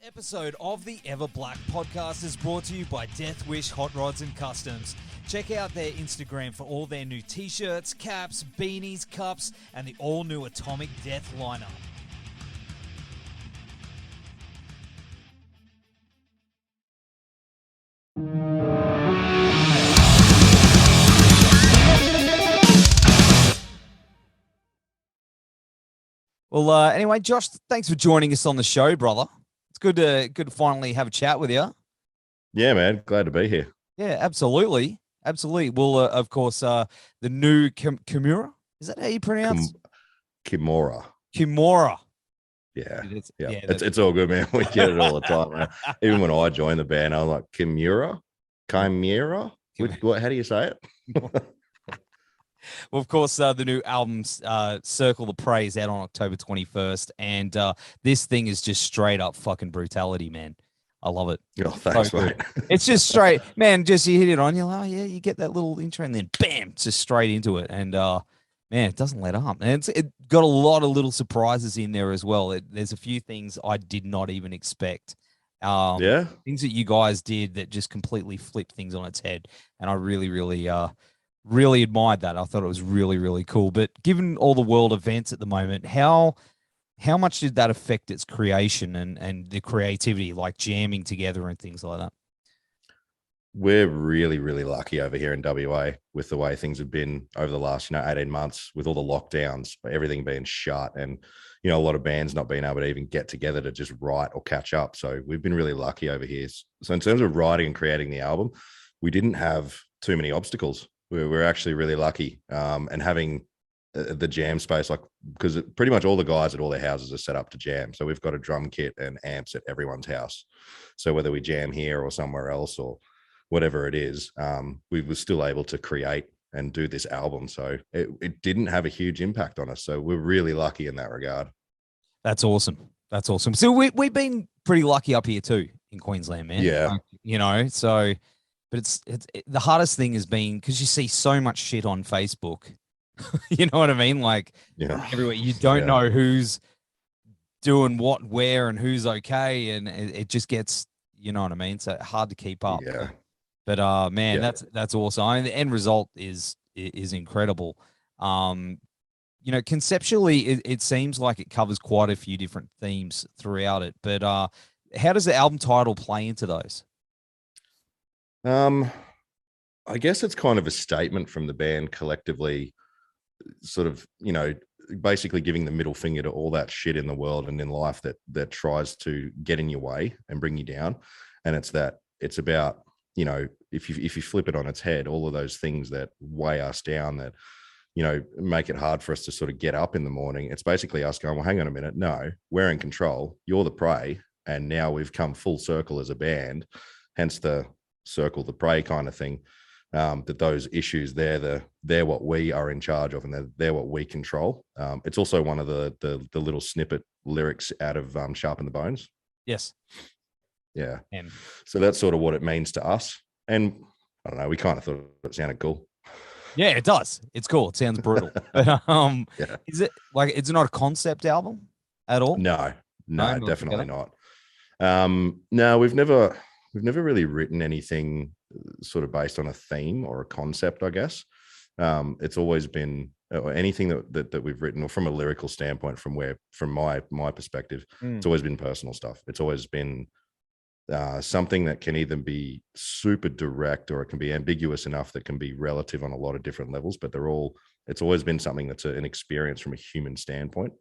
Episode of the Everblack Podcast is brought to you by Death Wish Hot Rods and Customs. Check out their Instagram for all their new t-shirts, caps, beanies, cups, and the all-new Atomic Death lineup. Well, anyway, Josh, thanks for joining us on the show, brother. It's good to finally have a chat with you. Yeah, man. Glad to be here. Yeah, absolutely. Absolutely. Well, of course, the new Kimura. Is that how you pronounce Kimura. Kimura. Yeah. Yeah. It's all good, man. We get it all the time, man. Even when I joined the band, I was like, Kimura? Chimera? What? How do you say it? Well, of course, the new album, Circle the Prey, is out on October 21st. And this thing is just straight up fucking brutality, man. I love it. Oh, thanks, so mate. It's just straight, man, just you hit it on, you're like, oh, yeah, you get that little intro and then bam, just straight into it. And, man, it doesn't let up. And it got a lot of little surprises in there as well. There's a few things I did not even expect. Yeah. Things that you guys did that just completely flipped things on its head. And I really, really admired that. I thought it was really, really cool. But given all the world events at the moment, how much did that affect its creation and the creativity, like jamming together and things like that? We're really, really lucky over here in WA with the way things have been over the last, 18 months with all the lockdowns, everything being shut and, a lot of bands not being able to even get together to just write or catch up. So we've been really lucky over here. So in terms of writing and creating the album, we didn't have too many obstacles. We're actually really lucky, and having the jam space, because pretty much all the guys at all their houses are set up to jam. So we've got a drum kit and amps at everyone's house. So whether we jam here or somewhere else or whatever it is, we were still able to create and do this album. So it didn't have a huge impact on us. So we're really lucky in that regard. That's awesome. That's awesome. So we've been pretty lucky up here too in Queensland, man. Yeah. So. But it's the hardest thing has been because you see so much shit on Facebook. You know what I mean? Everywhere. You don't know who's doing what, where, and who's okay, and it just gets, you know what I mean? So hard to keep up. Yeah. But man, that's awesome. I mean, the end result is incredible. Conceptually, it seems like it covers quite a few different themes throughout it. But how does the album title play into those? I guess it's kind of a statement from the band collectively, sort of, basically giving the middle finger to all that shit in the world and in life that tries to get in your way and bring you down. And it's about, if you flip it on its head, all of those things that weigh us down, that, make it hard for us to sort of get up in the morning. It's basically us going, well, hang on a minute. No, we're in control. You're the prey. And now we've come full circle as a band, hence the circle the prey kind of thing, that those issues they're what we are in charge of, and they're what we control. It's also one of the little snippet lyrics out of Sharpen the Bones. Yes. Yeah. So that's sort of what it means to us. And I don't know, we kind of thought it sounded cool. Yeah, it does. It's cool. It sounds brutal. But is it it's not a concept album at all? No, definitely not. No, we've never really written anything sort of based on a theme or a concept, I guess. It's always been anything that we've written, or from a lyrical standpoint, from my perspective, it's always been personal stuff. It's always been something that can either be super direct or it can be ambiguous enough that can be relative on a lot of different levels, but it's always been something that's an experience from a human standpoint.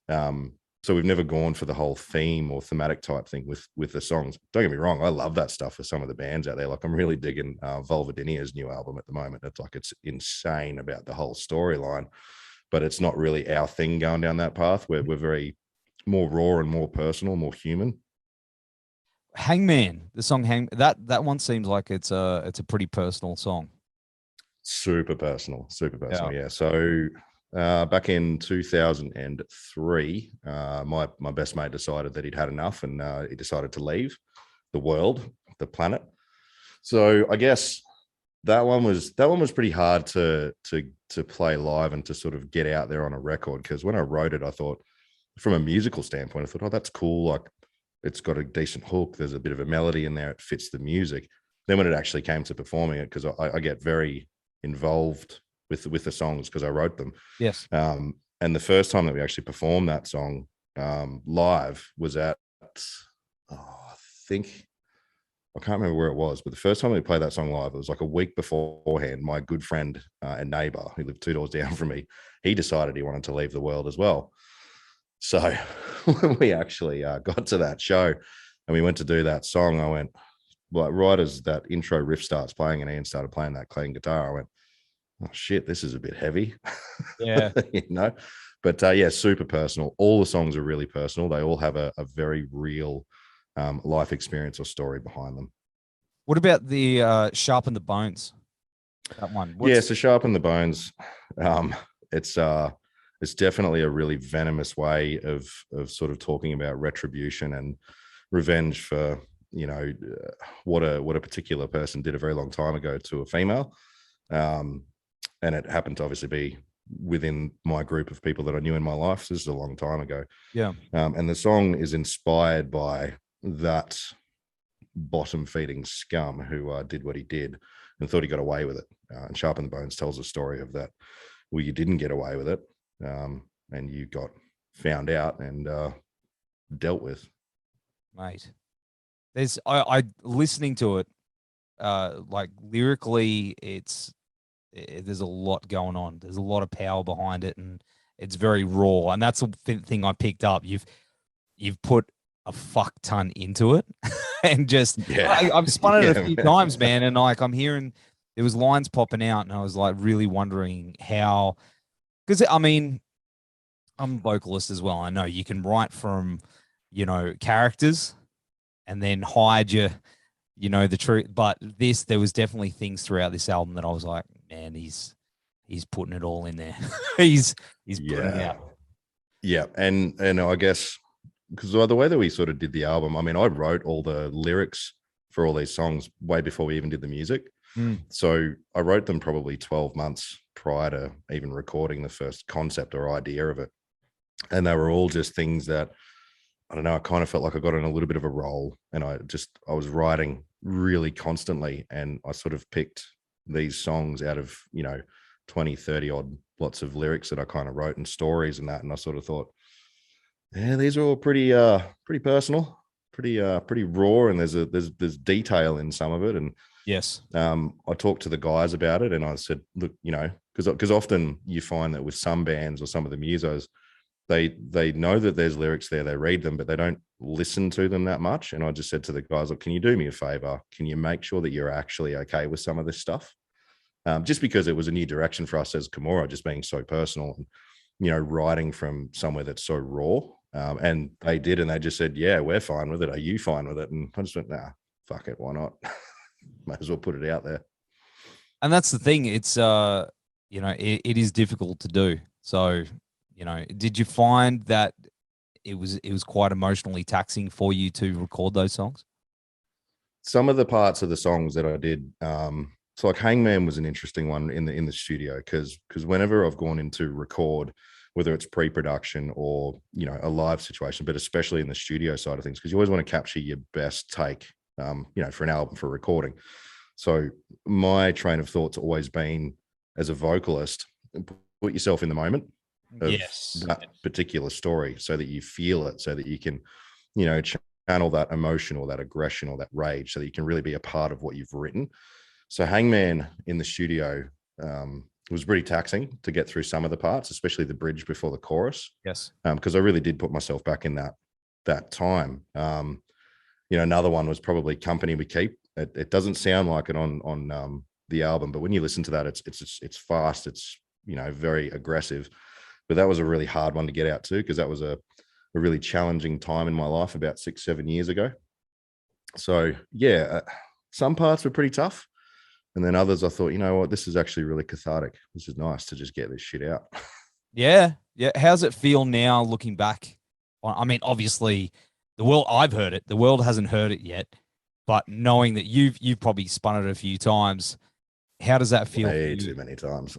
So we've never gone for the whole theme or thematic type thing with the songs. Don't get me wrong, I love that stuff for some of the bands out there. Like, I'm really digging Vulvodynia's new album at the moment. It's insane about the whole storyline, but it's not really our thing going down that path. We're very more raw and more personal, more human. Hangman, the song that one seems like it's a pretty personal song. Super personal. Yeah. So back in 2003, my best mate decided that he'd had enough, and he decided to leave the world, the planet. So I guess that one was pretty hard to play live and to sort of get out there on a record, because when I wrote it, I thought, from a musical standpoint, I thought, oh, that's cool. Like, it's got a decent hook. There's a bit of a melody in there. It fits the music. Then when it actually came to performing it, because I get very involved with the songs because I wrote them. Yes. And the first time that we actually performed that song live was at, I can't remember where it was, but the first time we played that song live, it was like a week beforehand. My good friend and neighbor who lived 2 doors down from me, he decided he wanted to leave the world as well. So when we actually got to that show and we went to do that song, I went, like, right as that intro riff starts playing and Ian started playing that clean guitar, I went, oh shit, this is a bit heavy. Yeah. But yeah, super personal. All the songs are really personal. They all have a very real life experience or story behind them. What about the Sharpen the Bones? That one. So Sharpen the Bones. It's definitely a really venomous way of sort of talking about retribution and revenge for, what a particular person did a very long time ago to a female. And it happened to obviously be within my group of people that I knew in my life. So this is a long time ago. Yeah. And the song is inspired by that bottom feeding scum who did what he did and thought he got away with it. And Sharpen the Bones tells a story of that, where you didn't get away with it, and you got found out and dealt with. Mate, there's I listening to it, like lyrically, there's a lot going on. There's a lot of power behind it, and it's very raw. And that's the thing I picked up. You've put a fuck ton into it, and just I've spun it a few times, man. And like I'm hearing there was lines popping out, and I was like really wondering how, because I mean, I'm a vocalist as well. I know you can write from, characters, and then hide the truth. But there was definitely things throughout this album that I was like, man, he's putting it all in there. he's putting it out. Yeah, and I guess because the way that we sort of did the album, I mean, I wrote all the lyrics for all these songs way before we even did the music. So I wrote them probably 12 months prior to even recording the first concept or idea of it. And they were all just things that, I don't know, I kind of felt like I got in a little bit of a role, and I was writing really constantly, and I sort of picked these songs out of, 20, 30 odd lots of lyrics that I kind of wrote and stories and that. And I sort of thought, yeah, these are all pretty personal, pretty raw, and there's detail in some of it. And yes, I talked to the guys about it, and I said, look, because often you find that with some bands or some of the musos, they know that there's lyrics there, they read them, but they don't listen to them that much. And I just said to the guys, look, can you do me a favor? Can you make sure that you're actually okay with some of this stuff? Just because it was a new direction for us as Kimura, just being so personal and, writing from somewhere that's so raw. And they did, and they just said, yeah, we're fine with it. Are you fine with it? And I just went, nah, fuck it. Why not? Might as well put it out there. And that's the thing. It's, it is difficult to do. So, did you find that it was quite emotionally taxing for you to record those songs? Some of the parts of the songs that I did, so like Hangman was an interesting one in the studio, because whenever I've gone into record, whether it's pre-production or, a live situation, but especially in the studio side of things, because you always want to capture your best take, for an album, for recording. So my train of thought's always been, as a vocalist, put yourself in the moment of that particular story, so that you feel it, so that you can, channel that emotion or that aggression or that rage, so that you can really be a part of what you've written. So Hangman in the studio was pretty taxing to get through some of the parts, especially the bridge before the chorus. Yes. Because I really did put myself back in that time. Another one was probably Company We Keep. It doesn't sound like it on the album, but when you listen to that, it's fast. It's, very aggressive. But that was a really hard one to get out to, because that was a really challenging time in my life about 6-7 years ago. So yeah, some parts were pretty tough. And then others, I thought, you know what, this is actually really cathartic. This is nice to just get this shit out. Yeah. How's it feel now looking back? I mean, obviously, the world, I've heard it. The world hasn't heard it yet. But knowing that you've probably spun it a few times, how does that feel? Way too many times.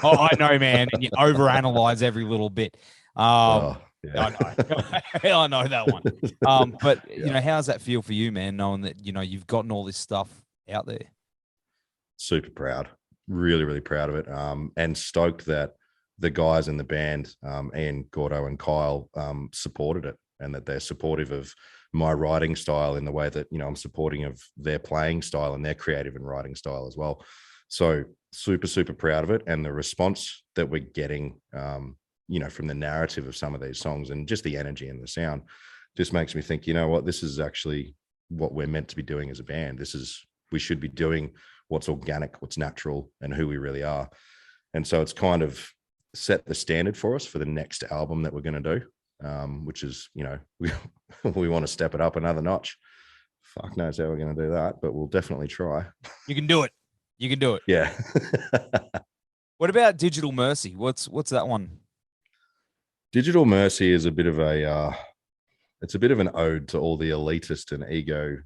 Oh, I know, man. And you overanalyze every little bit. Yeah. Yeah. I know that one. But you know, how does that feel for you, man, knowing that, you know, you've gotten all this stuff out there? Super proud, really, really proud of it. And stoked that the guys in the band, Ian, Gordo, and Kyle, supported it, and that they're supportive of my writing style in the way that, you know, I'm supporting of their playing style and their creative and writing style as well. So super, super proud of it. And the response that we're getting, you know, from the narrative of some of these songs and just the energy and the sound just makes me think, you know what, this is actually what we're meant to be doing as a band. We should be doing what's organic, what's natural, and who we really are. And so it's kind of set the standard for us for the next album that we're going to do, which is, you know, we want to step it up another notch. Fuck knows how we're going to do that, but we'll definitely try. You can do it. You can do it. Yeah. What about Digital Mercy? What's that one? Digital Mercy is a bit of it's a bit of an ode to all the elitist and ego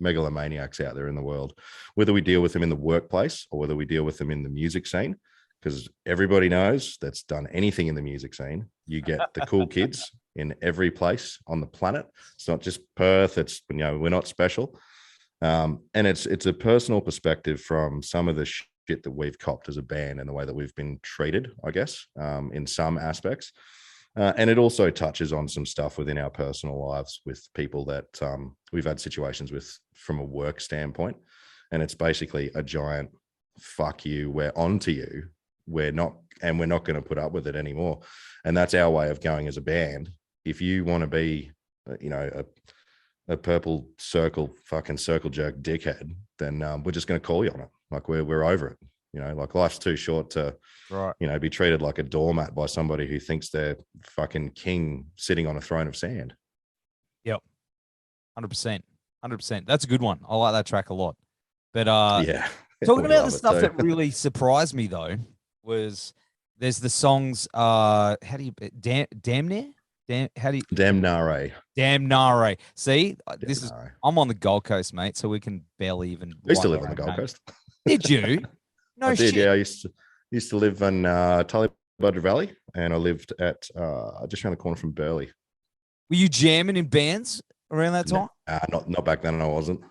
megalomaniacs out there in the world, whether we deal with them in the workplace or whether we deal with them in the music scene, because everybody knows that's done anything in the music scene. You get the cool kids in every place on the planet. It's not just Perth. It's, you know, we're not special. And it's a personal perspective from some of the shit that we've copped as a band and the way that we've been treated, I guess, in some aspects. And it also touches on some stuff within our personal lives with people that we've had situations with from a work standpoint. And it's basically a giant fuck you, we're on to you. We're not going to put up with it anymore. And that's our way of going as a band. If you want to be, you know, a purple circle jerk dickhead, then we're just going to call you on it. Like we're over it. You know, like life's too short to, you know, be treated like a doormat by somebody who thinks they're fucking king sitting on a throne of sand. Yep. 100%. That's a good one. I like that track a lot. But yeah, talking about the stuff that really surprised me though was there's the songs how do you damn near? Damnare. See, I'm on the Gold Coast, mate, so we can barely even. I used to live on the Gold Coast. Did you? No, I did. shit. Yeah, I used to live in Tully Budger Valley, and I lived at just around the corner from Burleigh. Were you jamming in bands around that time? Not back then. I wasn't.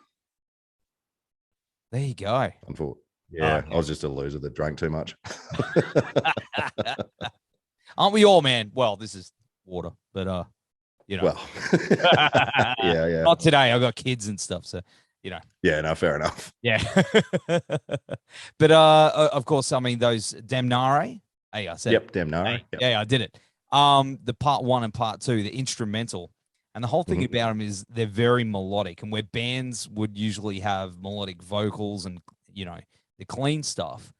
There you go. Yeah, I was just a loser that drank too much. Aren't we all, man? Well, this is water, but you know. Well, yeah. Not today. I've got kids and stuff, so you know. Yeah, no, fair enough. Yeah. But of course, I mean those Damnare. Hey, I said. Yep, Damnare. Hey, yep. Yeah, I did it. The part 1 and part 2, the instrumental, and the whole thing about them is they're very melodic, and where bands would usually have melodic vocals and, you know, the clean stuff,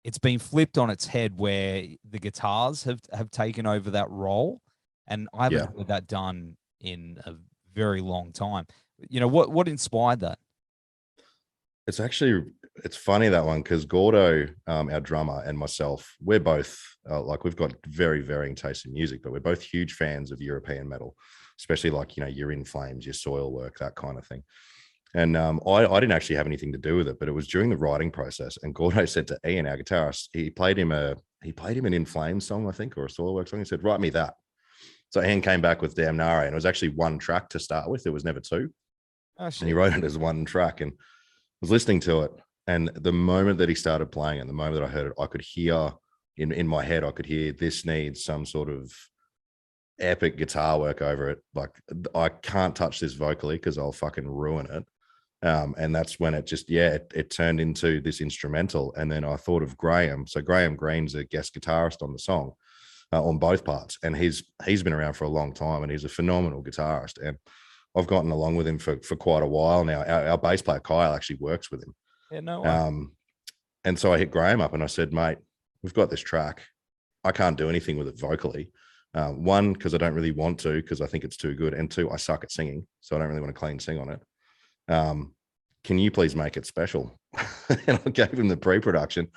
it's been flipped on its head where the guitars have taken over that role, and I haven't heard that done in a very long time. You know, what inspired that? It's funny, that one, because Gordo, our drummer, and myself, we're both like, we've got very varying tastes in music, but we're both huge fans of European metal, especially like, you know, your In Flames, your Soilwork, that kind of thing. And I didn't actually have anything to do with it, but it was during the writing process. And Gordo said to Ian, our guitarist, he played him an In Flames song, I think, or a Soilwork song. He said, "Write me that." So Ian came back with Damnare, and it was actually one track to start with. It was never two. Oh, and he wrote it as one track, and was listening to it. And the moment that he started playing it, the moment that I heard it, I could hear in my head, I could hear this needs some sort of epic guitar work over it. Like, I can't touch this vocally because I'll fucking ruin it. And that's when it just, it turned into this instrumental. And then I thought of Graham. So Graham Green's a guest guitarist on the song, on both parts. And he's been around for a long time, and he's a phenomenal guitarist. And I've gotten along with him for quite a while now. Our bass player, Kyle, actually works with him. Yeah, no way. And so I hit Graham up and I said, "Mate, we've got this track. I can't do anything with it vocally. One, because I don't really want to, because I think it's too good. And two, I suck at singing, so I don't really want to clean sing on it. Can you please make it special?" And I gave him the pre-production,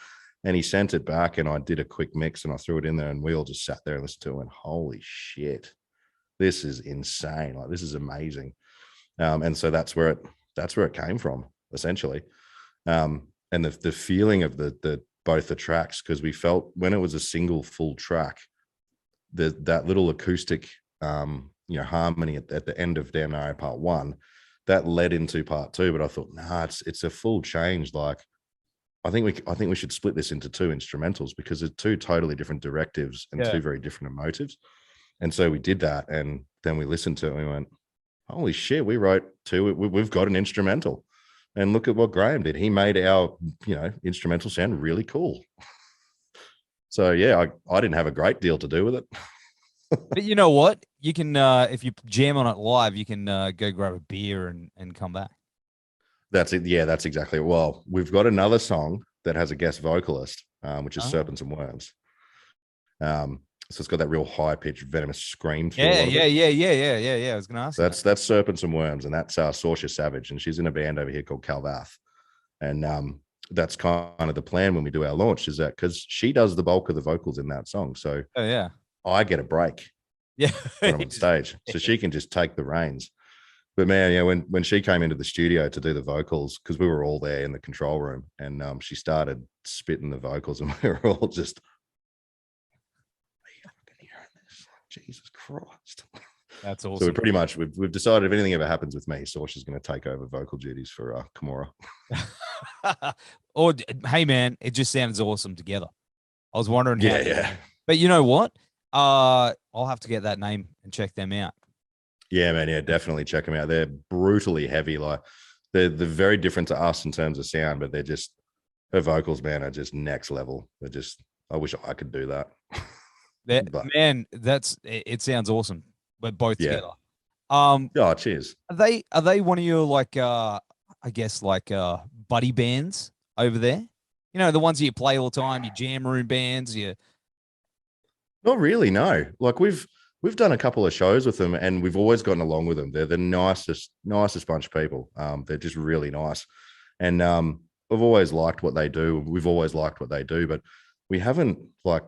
and he sent it back, and I did a quick mix and I threw it in there, and we all just sat there and listened to it and went, "Holy shit, this is insane. Like, this is amazing." And so that's where it came from, essentially. And the feeling of the both the tracks, because we felt when it was a single full track, that little acoustic harmony at the end of Damn Narrow Part 1 that led into Part 2. But I thought, nah, it's a full change. Like, I think we should split this into two instrumentals, because there's two totally different directives and two very different emotives. And so we did that, and then we listened to it and we went, holy shit, we wrote two. We've got an instrumental. And look at what Graham did. He made our, instrumental sound really cool. So yeah, I didn't have a great deal to do with it. But you know what? You can, if you jam on it live, you can go grab a beer and come back. That's it. Yeah, that's exactly it. Well, we've got another song that has a guest vocalist, which is Serpents and Worms. So it's got that real high pitched venomous scream. Yeah. I was gonna ask. That's Serpents and Worms, and that's Saoirse Savage, and she's in a band over here called Calvath. And that's kind of the plan when we do our launch, is that because she does the bulk of the vocals in that song. So I get a break. Yeah, when I'm on stage, so she can just take the reins. But man, when she came into the studio to do the vocals, because we were all there in the control room, and she started spitting the vocals, and we were all just, are you fucking hearing this? Jesus Christ. That's awesome. So we pretty much, we've decided if anything ever happens with me, Saoirse's going to take over vocal duties for Kimura. Or, hey man, it just sounds awesome together. I was wondering how. Yeah. But you know what? I'll have to get that name and check them out. Yeah, man. Yeah, definitely check them out. They're brutally heavy. Like, they're very different to us in terms of sound, but they're just, her vocals, man, are just next level. They're just, I wish I could do that. Man, it sounds awesome. But both together. Oh, cheers. Are they one of your, like, I guess, like, buddy bands over there? You know, the ones that you play all the time, your jam room bands, Not really, no. Like, we've done a couple of shows with them, and we've always gotten along with them. They're the nicest bunch of people. They're just really nice. And I've always liked what they do. We've always liked what they do, but we haven't, like,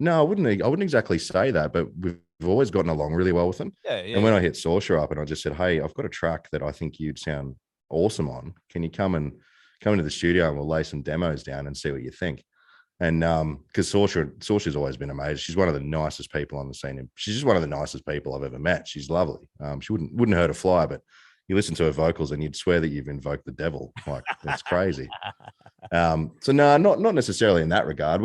no, I wouldn't exactly say that, but we've always gotten along really well with them. Yeah. And when I hit Saoirse up and I just said, hey, I've got a track that I think you'd sound awesome on. Can you come into the studio and we'll lay some demos down and see what you think? And because Saoirse's always been amazing. She's one of the nicest people on the scene. She's just one of the nicest people I've ever met. She's lovely. She wouldn't hurt a fly, but you listen to her vocals and you'd swear that you've invoked the devil. Like, it's crazy. So no, not necessarily in that regard.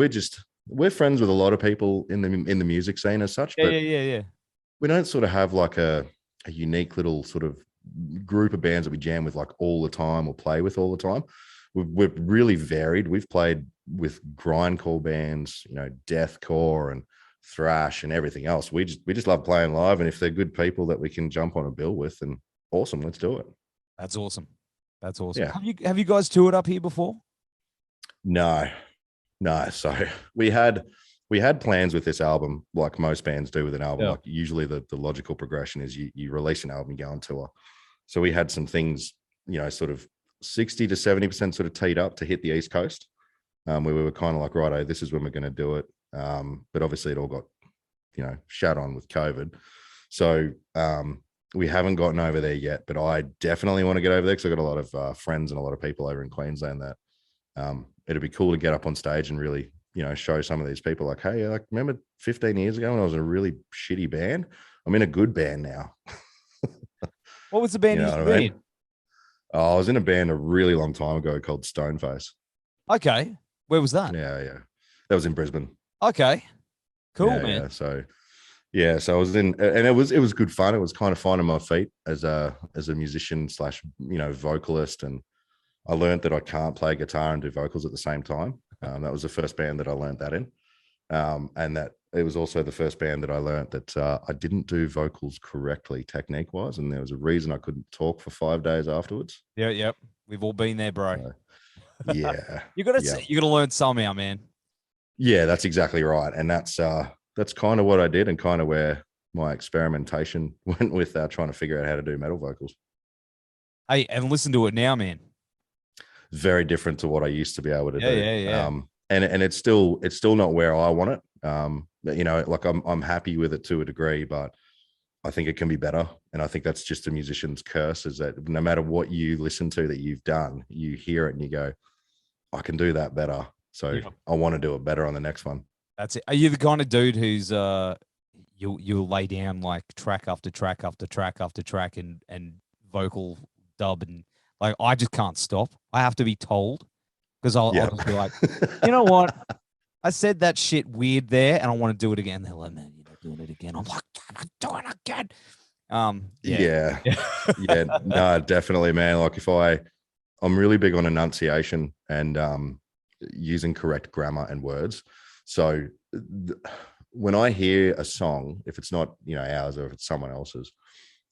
We're friends with a lot of people in the music scene as such. But Yeah. we don't sort of have like a unique little sort of group of bands that we jam with like all the time or play with all the time. We're really varied. We've played with grindcore bands, deathcore and thrash and everything else. We just love playing live, and if they're good people that we can jump on a bill with, then awesome, let's do it. That's awesome. Yeah. Have you guys toured up here before? No. So we had plans with this album, like most bands do with an album. Like, usually the logical progression is you release an album, you go on tour. So we had some things, sort of 60 to 70% sort of teed up to hit the East Coast. Where we were kind of like, righto, this is when we're going to do it. But obviously it all got, shut on with COVID. So we haven't gotten over there yet, but I definitely want to get over there because I've got a lot of friends and a lot of people over in Queensland that it'd be cool to get up on stage and really, show some of these people like, hey, like, remember 15 years ago when I was in a really shitty band? I'm in a good band now. What was the band you were in? Oh, I was in a band a really long time ago called Stoneface. Okay. Where was that? Yeah. That was in Brisbane. Okay. Cool, man. Yeah. So I was in, and it was good fun. It was kind of finding my feet as a musician / vocalist. And I learned that I can't play guitar and do vocals at the same time. That was the first band that I learned that in. And that it was also the first band that I learned that I didn't do vocals correctly technique wise. And there was a reason I couldn't talk for 5 days afterwards. Yeah. Yep. We've all been there, bro. Yeah. You gotta learn somehow, man. Yeah, that's exactly right. And that's kind of what I did, and kind of where my experimentation went with trying to figure out how to do metal vocals. Hey, and listen to it now, man. Very different to what I used to be able to do. Yeah. And it's still not where I want it. Like I'm happy with it to a degree, but I think it can be better. And I think that's just a musician's curse, is that no matter what you listen to that you've done, you hear it and you go, I can do that better. So I want to do it better on the next one. That's it. Are you the kind of dude who's you'll lay down like track after track after track after track and vocal dub, and like I just can't stop. I have to be told, because I'll just be like, you know what? I said that shit weird there, and I want to do it again. They're like, man, you're not doing it again. I'm like, I'm doing it again. Yeah. No, definitely, man. Like I'm really big on enunciation and using correct grammar and words. So when I hear a song, if it's not, ours or if it's someone else's,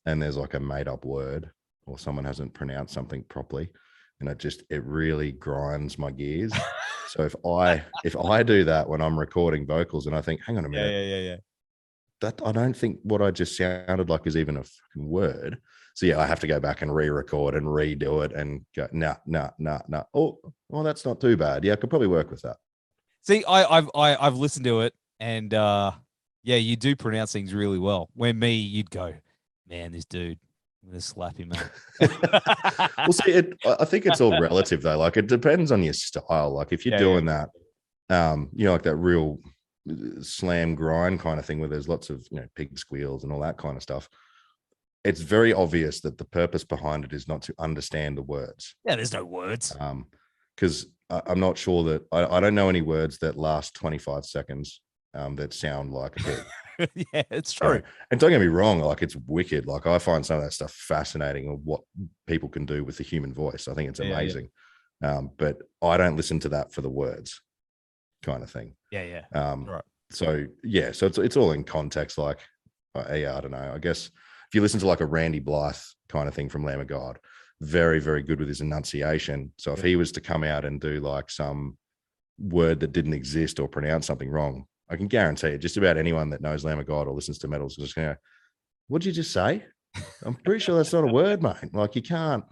and there's like a made up word or someone hasn't pronounced something properly, and it really grinds my gears. So if I do that when I'm recording vocals and I think, hang on a minute, yeah. that I don't think what I just sounded like is even a fucking word. So yeah, I have to go back and re-record and redo it and go, nah. Oh, well, that's not too bad. Yeah, I could probably work with that. See, I've listened to it, and yeah, you do pronounce things really well. When me, you'd go, man, this dude, I'm gonna slap him, man. Well, see, I think it's all relative though. Like it depends on your style. Like if you're doing that, like that real slam grind kind of thing where there's lots of pig squeals and all that kind of stuff, it's very obvious that the purpose behind it is not to understand the words. Yeah, there's no words. Because I'm not sure that I don't know any words that last 25 seconds that sound like a pig. Yeah, it's true. And don't get me wrong, like it's wicked. Like I find some of that stuff fascinating of what people can do with the human voice. I think it's amazing. But I don't listen to that for the words kind of thing. Yeah. Right. So it's all in context. Like, I don't know. I guess if you listen to like a Randy Blythe kind of thing from Lamb of God, very, very good with his enunciation. So if he was to come out and do like some word that didn't exist or pronounce something wrong, I can guarantee it. Just about anyone that knows Lamb of God or listens to metal is just going to go, what'd you just say? I'm pretty sure that's not a word, mate. Like you can't.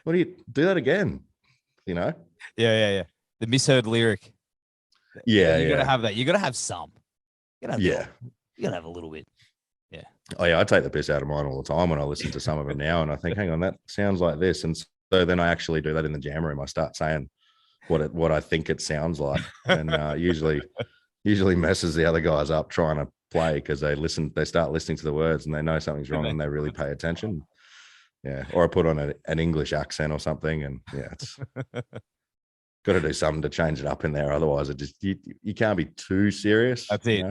What do you do that again? Yeah. The misheard lyric. Yeah, you gotta have that. You gotta have some. You gotta have a little bit. Yeah. Oh yeah, I take the piss out of mine all the time when I listen to some of them now, and I think, hang on, that sounds like this, and so then I actually do that in the jam room. I start saying what I think it sounds like, and usually messes the other guys up trying to play because they start listening to the words and they know something's wrong and they really pay attention. Yeah, or I put on an English accent or something, and it's got to do something to change it up in there. Otherwise, you can't be too serious. That's it.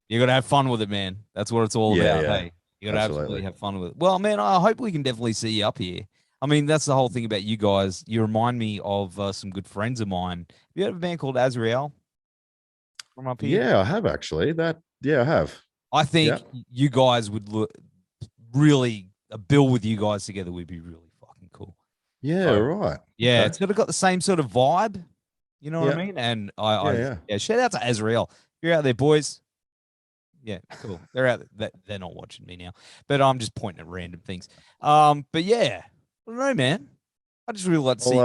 You got to have fun with it, man. That's what it's all about. Hey, you got to absolutely have fun with it. Well, man, I hope we can definitely see you up here. I mean, that's the whole thing about you guys. You remind me of some good friends of mine. Have you heard of a band called Azrael from up here? Yeah, I have actually. I have. I think you guys would really, a bill with you guys together would be really fucking cool. Yeah, right. Yeah, okay. It's sort of got the same sort of vibe. You know what I mean? And I shout out to Azrael. You're out there, boys. Yeah, cool. They're out there. They're not watching me now, but I'm just pointing at random things. But yeah, I don't know, man. I just really like to see.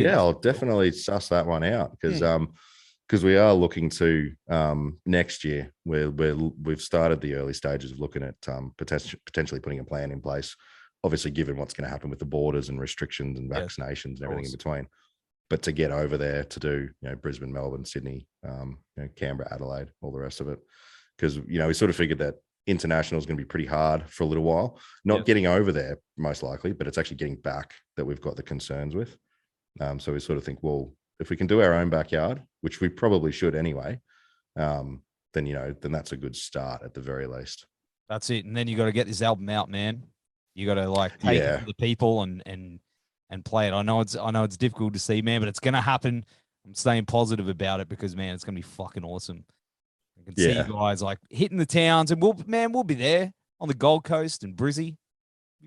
I'll definitely suss that one out because we are looking to next year where we've started the early stages of looking at potentially putting a plan in place. Obviously, given what's going to happen with the borders and restrictions and vaccinations and everything in between, but to get over there to do Brisbane, Melbourne, Sydney, Canberra, Adelaide, all the rest of it. Because, we sort of figured that international is going to be pretty hard for a little while. Not getting over there, most likely, but it's actually getting back that we've got the concerns with. So we sort of think, well, if we can do our own backyard, which we probably should anyway, then that's a good start at the very least. That's it. And then you got to get this album out, man. You got to take it to the people and play it. I know it's difficult to see, man, but it's going to happen. I'm staying positive about it because, man, it's going to be fucking awesome. I can see you guys like hitting the towns, and we'll be there on the Gold Coast and Brizzy.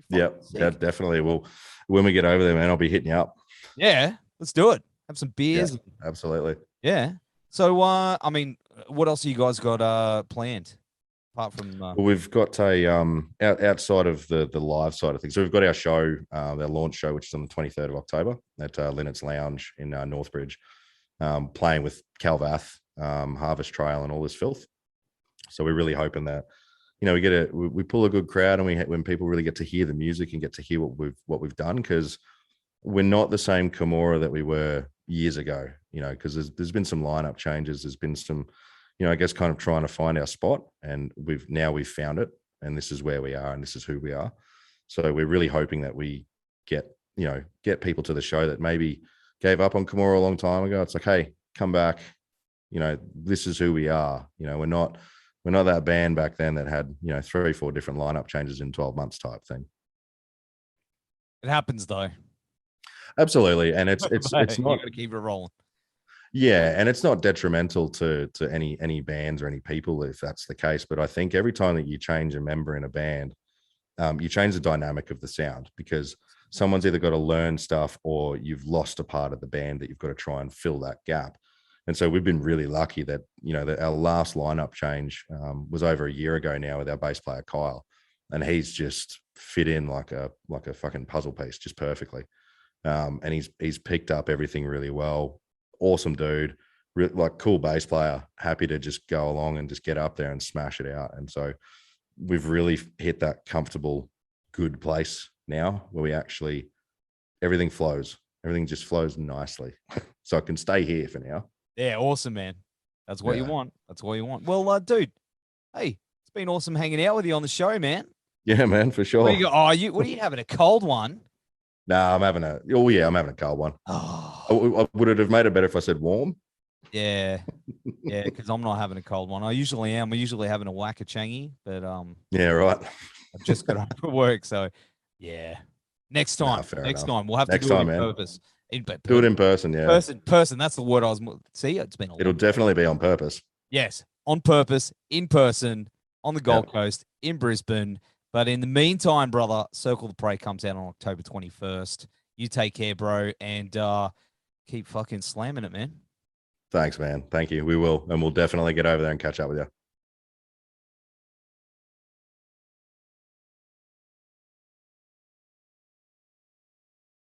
Yeah, definitely. Well, when we get over there, man, I'll be hitting you up. Yeah, let's do it. Have some beers. Yeah, absolutely. Yeah. So, I mean, what else have you guys got planned apart from? Well, we've got a outside of the live side of things. So we've got our show, our launch show, which is on the 23rd of October at Linnet's Lounge in Northbridge, playing with Calvath, Harvest Trail, and all this filth. So we're really hoping that we pull a good crowd, and when people really get to hear the music and get to hear what we've done, because we're not the same Kimura that we were years ago. Because there's been some lineup changes. There's been some I guess kind of trying to find our spot, and we've found it, and this is where we are, and this is who we are. So we're really hoping that we get people to the show that maybe gave up on Kimura a long time ago. It's like, hey, come back. This is who we are. We're not that band back then that had 3 or 4 different lineup changes in 12 months type thing. It happens though. Absolutely, and it's not. You got to keep it rolling. Yeah, and it's not detrimental to any bands or any people if that's the case. But I think every time that you change a member in a band, you change the dynamic of the sound, because someone's either got to learn stuff or you've lost a part of the band that you've got to try and fill that gap. And so we've been really lucky that that our last lineup change was over a year ago now with our bass player Kyle, and he's just fit in like a fucking puzzle piece just perfectly. And he's picked up everything really well. Awesome dude, like cool bass player, happy to just go along and just get up there and smash it out. And so we've really hit that comfortable, good place now where we actually, everything just flows nicely. So I can stay here for now. Yeah, awesome, man. That's what you want. Well, dude, hey, it's been awesome hanging out with you on the show, man. Yeah, man, for sure. What are you having, a cold one? No, I'm having a cold one. Oh. Would it have made it better if I said warm? Yeah. Yeah, because I'm not having a cold one. I usually am. We're usually having a whack of Changi, but yeah, right. I've just got home from work, so yeah. Next time. We'll have to do it in purpose. Do it in person, yeah. Person. That's the word I was. See, it's been. It'll definitely be on purpose. Yes, on purpose, in person, on the Gold Coast, in Brisbane. But in the meantime, brother, Circle the Prey comes out on October 21st. You take care, bro, and keep fucking slamming it, man. Thanks, man. Thank you. We will, and we'll definitely get over there and catch up with you.